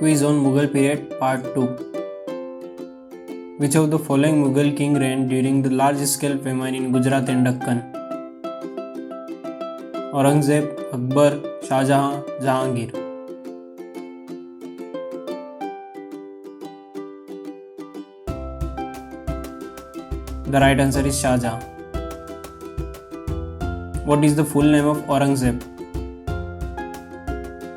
Quiz on Mughal period part 2. Which of the following Mughal king reigned during the large-scale famine in Gujarat and Deccan? Aurangzeb, Akbar, Shah Jahan, Jahangir. The right answer is Shah Jahan. What is the full name of Aurangzeb?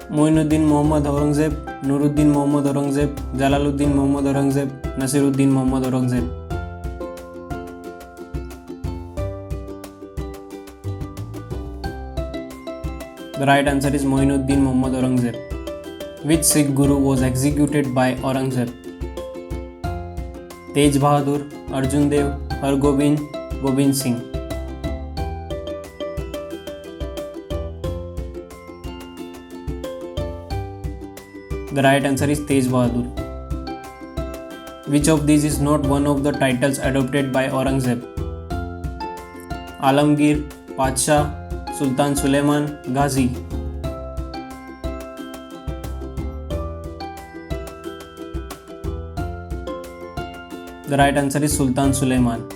Moinuddin Muhammad Aurangzeb, Nuruddin Muhammad Aurangzeb, Jalaluddin Muhammad Aurangzeb, Nasiruddin Muhammad Aurangzeb. The right answer is Moinuddin Muhammad Aurangzeb. Which Sikh Guru was executed by Aurangzeb? Tej Bahadur, Arjun Dev, Hargobind, Gobind Singh. The right answer is Tej Bahadur. Which of these is not one of the titles adopted by Aurangzeb? Alamgir, Padshah, Sultan Suleiman, Ghazi. The right answer is Sultan Suleiman.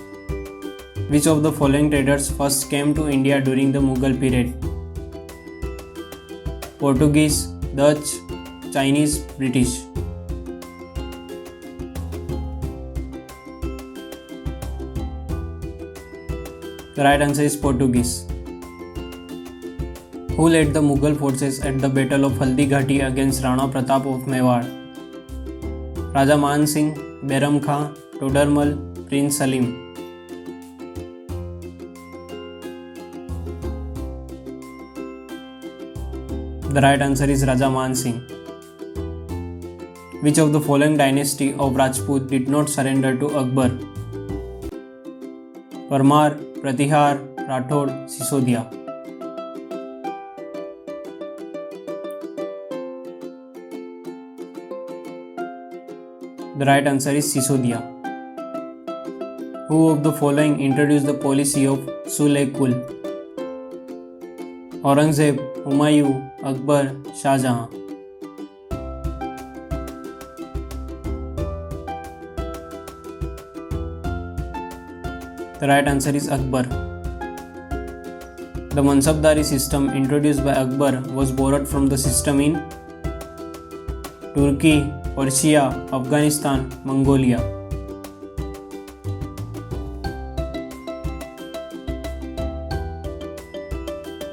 Which of the following traders first came to India during the Mughal period? Portuguese, Dutch, Chinese, British. The right answer is Portuguese. Who led the Mughal forces at the Battle of Haldi Ghati against Rana Pratap of Mewar? Raja Man Singh, Bairam Khan, Todarmal, Prince Salim. The right answer is Raja Man Singh. Which of the following dynasty of Rajput did not surrender to Akbar? Parmar, Pratihar, Rathod, Sisodia. The right answer is Sisodia. Who of the following introduced the policy of Sul-e-Kul? Aurangzeb, Humayun, Akbar, Shah Jahan. The right answer is Akbar. The Mansabdari system introduced by Akbar was borrowed from the system in Turkey, Persia, Afghanistan, Mongolia.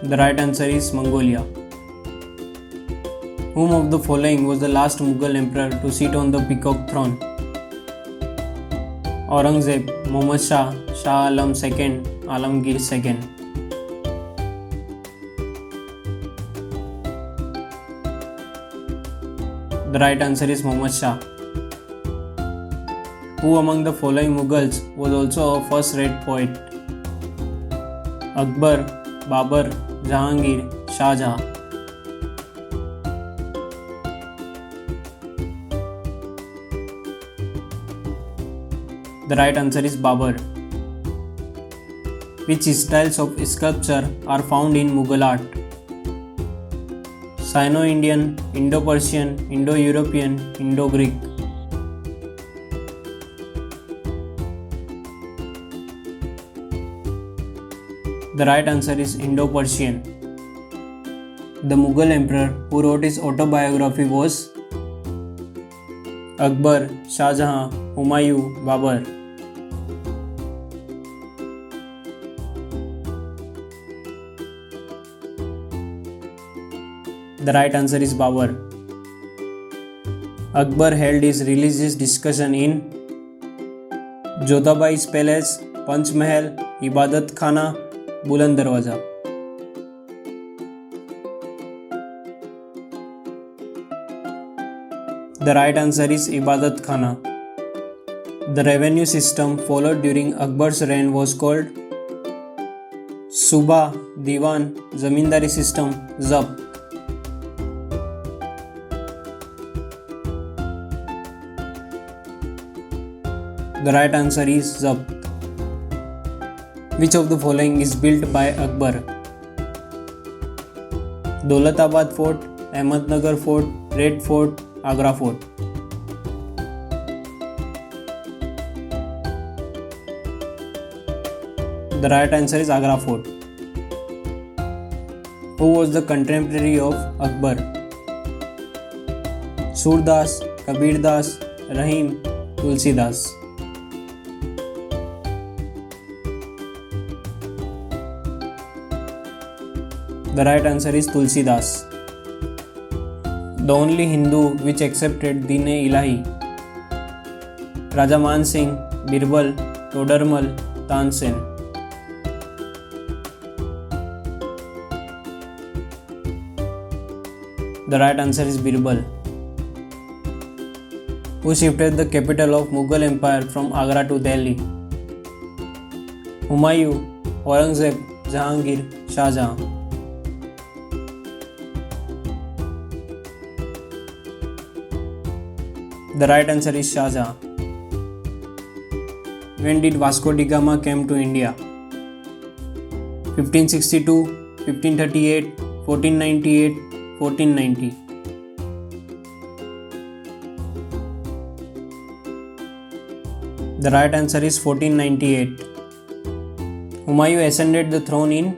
The right answer is Mongolia. Whom of the following was the last Mughal emperor to sit on the peacock throne? Aurangzeb, Muhammad Shah, Shah Alam II, Alamgir II. The right answer is Muhammad Shah. Who among the following Mughals was also a first-rate poet? Akbar, Babur, Jahangir, Shah Jahan. The right answer is Babur. Which styles of sculpture are found in Mughal art? Sino-Indian, Indo-Persian, Indo-European, Indo-Greek. The right answer is Indo-Persian. The Mughal emperor who wrote his autobiography was Akbar, Shah Jahan, Humayun, Babur. The right answer is Babur. Akbar held his religious discussion in Jodhabai's palace, Panch Mahal, Ibadat Khana, Buland Darwaza. The right answer is Ibadat Khana. The revenue system followed during Akbar's reign was called Suba, Diwan, Zamindari system, Zabt. The right answer is Zabt. Which of the following is built by Akbar? Daulatabad Fort, Ahmednagar Fort, Red Fort, Agra Fort. The right answer is Agra Fort. Who was the contemporary of Akbar? Surdas, Kabir Das, Rahim, Tulsidas. The right answer is Tulsidas. The only Hindu which accepted Din-e-Ilahi. Raja Man Singh, Birbal, Todarmal, Tansen. The right answer is Birbal. Who shifted the capital of Mughal Empire from Agra to Delhi? Humayun, Aurangzeb, Jahangir, Shah Jahan. The right answer is Shah Jahan. When did Vasco da Gama came to India? 1562, 1538, 1498, 1490. The right answer is 1498. Humayun ascended the throne in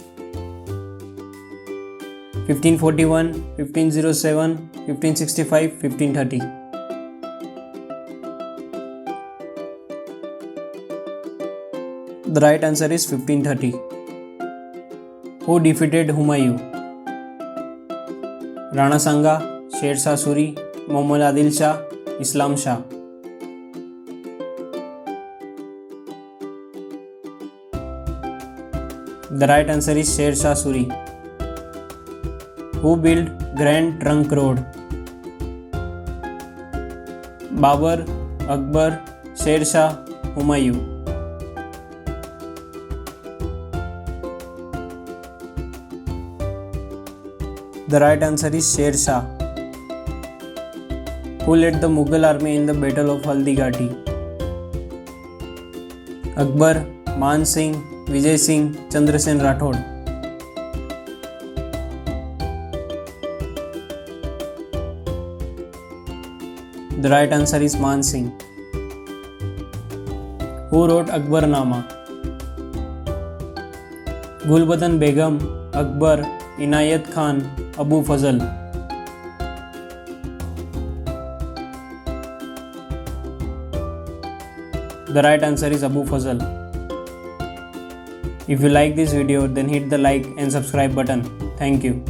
1541, 1507, 1565, 1530. The right answer is 1530. Who defeated Humayun? Rana Sanga, Sher Shah Suri, Muhammad Adil Shah, Islam Shah. The right answer is Sher Shah Suri. Who built Grand Trunk Road? Babur, Akbar, Sher Shah, Humayun. The right answer is Sher Shah. Who led the Mughal army in the Battle of Haldighati? Akbar, Man Singh, Vijay Singh, Chandrasen Rathod. The right answer is Man Singh. Who wrote Akbarnama? Gulbadan Begum, Akbar, Inayat Khan, Abu Fazl. The right answer is Abu Fazl. If you like this video, then hit the like and subscribe button. Thank you.